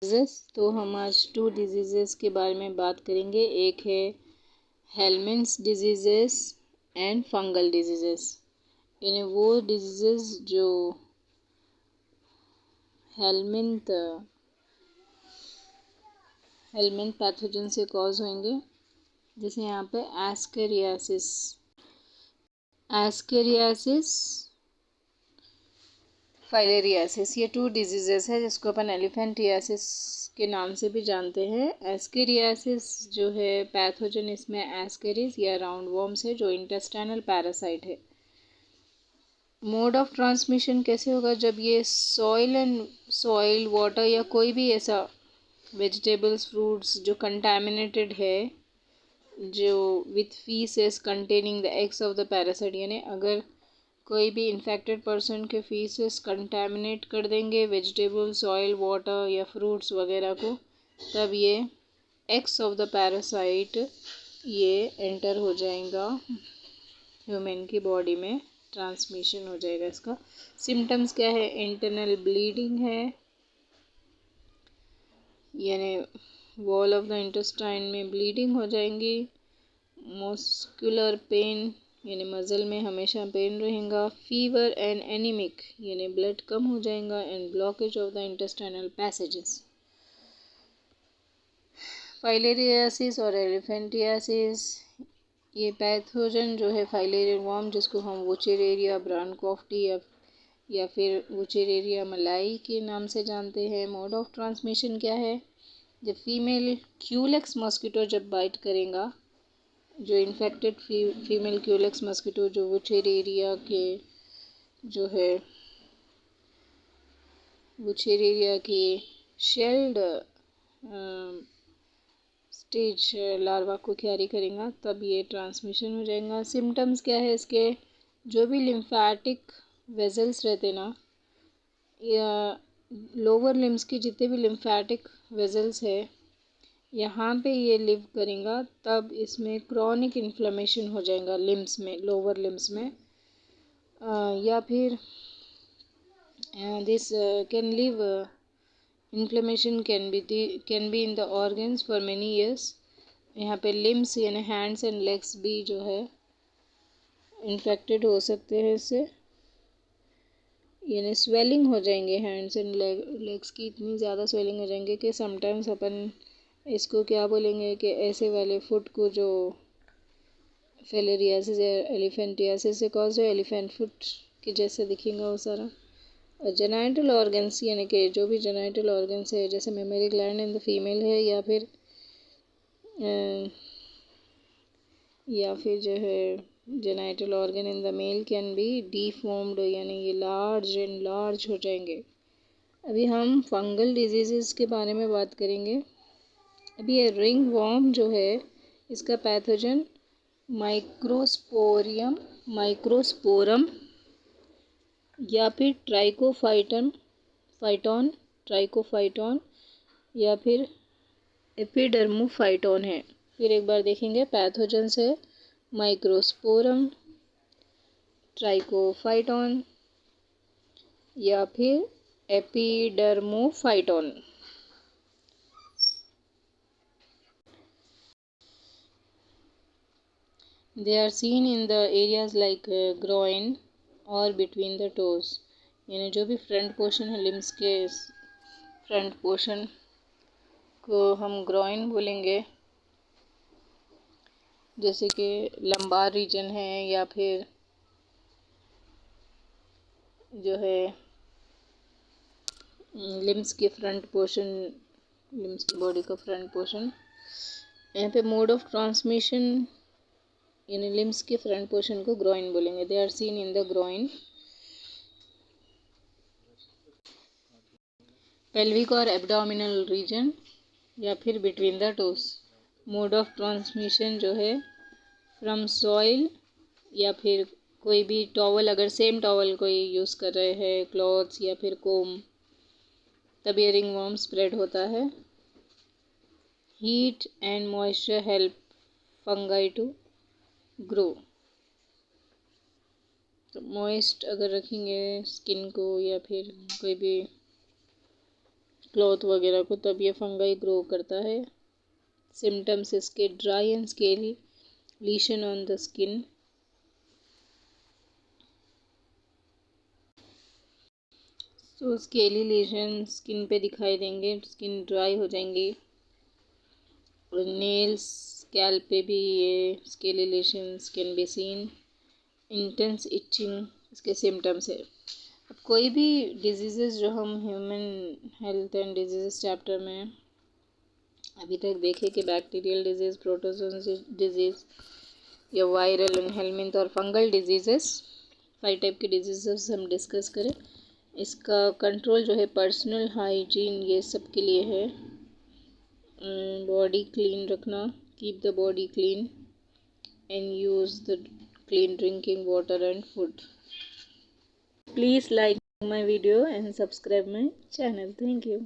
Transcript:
Disease. तो हम आज 2 डिजीज़ के बारे में बात करेंगे। एक है हेलमिंथ्स डिजीज़ एंड फंगल डिजीज़। यानी वो डिजीज़ जो हेलमिंथ पैथोजन से कॉज होंगे, जैसे यहाँ पे एस्केरियासिस, फाइलेरियासिस, ये 2 डिजीज़ है जिसको अपन एलिफेंटियासिस के नाम से भी जानते हैं। एस्केरियासिस जो है पैथोजन, इसमें एस्केरिस या राउंड वॉर्म्स है जो इंटेस्टाइनल पैरासाइट है। मोड ऑफ ट्रांसमिशन कैसे होगा? जब ये सॉइल वाटर या कोई भी ऐसा वेजिटेबल्स फ्रूट्स जो कंटामिनेटेड है, जो with faeces containing the eggs of the parasite, यानी अगर कोई भी इन्फेक्टेड पर्सन के फीसेस कंटामिनेट कर देंगे वेजिटेबल, सॉइल, वाटर या फ्रूट्स वगैरह को, तब ये एग्स ऑफ द पैरासाइट ये एंटर हो जाएगा ह्यूमन की बॉडी में, ट्रांसमिशन हो जाएगा। इसका सिम्टम्स क्या है? इंटरनल ब्लीडिंग है, यानी वॉल ऑफ द इंटेस्टाइन में ब्लीडिंग हो जाएंगी। मस्कुलर पेन, यानी मसल में हमेशा पेन रहेगा। फीवर एंड एनीमिक, यानी ब्लड कम हो जाएगा। And blockage of the intestinal passages. Filariasis और एलिफेंटियासिस, ये पैथोजन जो है फाइलेरियन वर्म, जिसको हम वुचेरेरिया ब्रांकोफ्टी या फिर वुचेरेरिया मलाई के नाम से जानते हैं। मोड ऑफ ट्रांसमिशन क्या है? जब फीमेल क्यूलेक्स मॉस्किटो जब बाइट करेगा, जो इन्फेक्टेड फीमेल क्यूलेक्स मॉस्किटो जो वुचेरेरिया के जो है वुचेरेरिया की शेल्ड स्टेज लार्वा को कैरी करेगा, तब ये ट्रांसमिशन हो जाएगा। सिम्टम्स क्या है इसके? जो भी लिम्फेटिक वेजल्स रहते ना, या लोअर लिम्स की जितने भी लिम्फेटिक वेजल्स है, यहाँ पे ये लिव करेगा, तब इसमें क्रॉनिक इन्फ्लेमेशन हो जाएगा लिम्स में, लोअर लिम्स में। या फिर this can live inflammation can be in the organs for many years. यहाँ पे लिम्स यानी हैंड्स एंड लेग्स भी जो है इन्फेक्टेड हो सकते हैं इससे, यानी स्वेलिंग हो जाएंगे हैंड्स एंड लेग्स की, इतनी ज़्यादा स्वेलिंग हो जाएंगे कि समटाइम्स अपन इसको क्या बोलेंगे कि ऐसे वाले फुट को जो फिलेरियासिस या एलिफेंटियासिस से कॉज है, एलिफेंट फुट के जैसे दिखेगा वो सारा। और जेनाइटल ऑर्गन्स, यानी कि जो भी जेनाइटल ऑर्गन्स है, जैसे memory gland in the female है, या फिर जो है genital organ in the mail can be डीफॉर्म्ड, यानी ये लार्ज एंड लार्ज हो जाएंगे। अभी हम फंगल डिजीज़ के बारे में बात करेंगे। अभी ये रिंग वॉर्म जो है, इसका पैथोजन माइक्रोस्पोरम या फिर ट्राइकोफाइटॉन या फिर एपिडर्मोफाइटॉन है। फिर एक बार देखेंगे, पैथोजन्स है माइक्रोस्पोरम, ट्राइकोफाइटॉन या फिर Epidermophyton. They are seen in the areas like groin or between the toes, यानी जो भी फ्रंट पोर्शन है लिम्स के, फ्रंट पोर्शन को हम ग्रोइन बोलेंगे, जैसे कि लंबार रीजन है, या फिर जो है लिम्स के फ्रंट पोर्शन, लिम्स की बॉडी का फ्रंट पोर्शन। यहाँ पे मोड ऑफ ट्रांसमिशन, यानी लिम्स के फ्रंट पोर्शन को ग्रोइन बोलेंगे। They are seen in the groin, pelvic और एब्डोमिनल रीजन, या फिर between the toes. Mode of transmission जो है फ्रॉम सॉइल, या फिर कोई भी टॉवल, अगर सेम टॉवल कोई यूज़ कर रहे हैं, क्लॉथ्स या फिर कोम, तब ये रिंग वर्म स्प्रेड होता है। Heat and moisture help fungi to grow. तो मॉइस्ट अगर रखेंगे स्किन को, या फिर कोई भी क्लॉथ वगैरह को, तब ये फंगाई ग्रो करता है। सिम्टम्स इसके dry and scaly लीशन on the skin, तो स्केली लीशन स्किन पे दिखाई देंगे, स्किन ड्राई हो जाएंगी। और नेल्स स्कैल्प पे भी ये scaly lesions can be seen. Intense itching इसके सिम्टम्स है। अब कोई भी डिजीज़ेस जो हम human health and disease chapter में अभी तक देखे कि बैक्टीरियल डिजीज़, प्रोटोजोन डिजीज़ या वायरल एंड हेलमिंथ और फंगल डिजीज़ेस, 5 टाइप के डिजीज़ेस हम डिस्कस करें। इसका कंट्रोल जो है पर्सनल हाइजीन ये सब के लिए है। बॉडी क्लीन रखना, keep the body clean and use the clean drinking water and food. Please like my video and subscribe my channel. Thank you.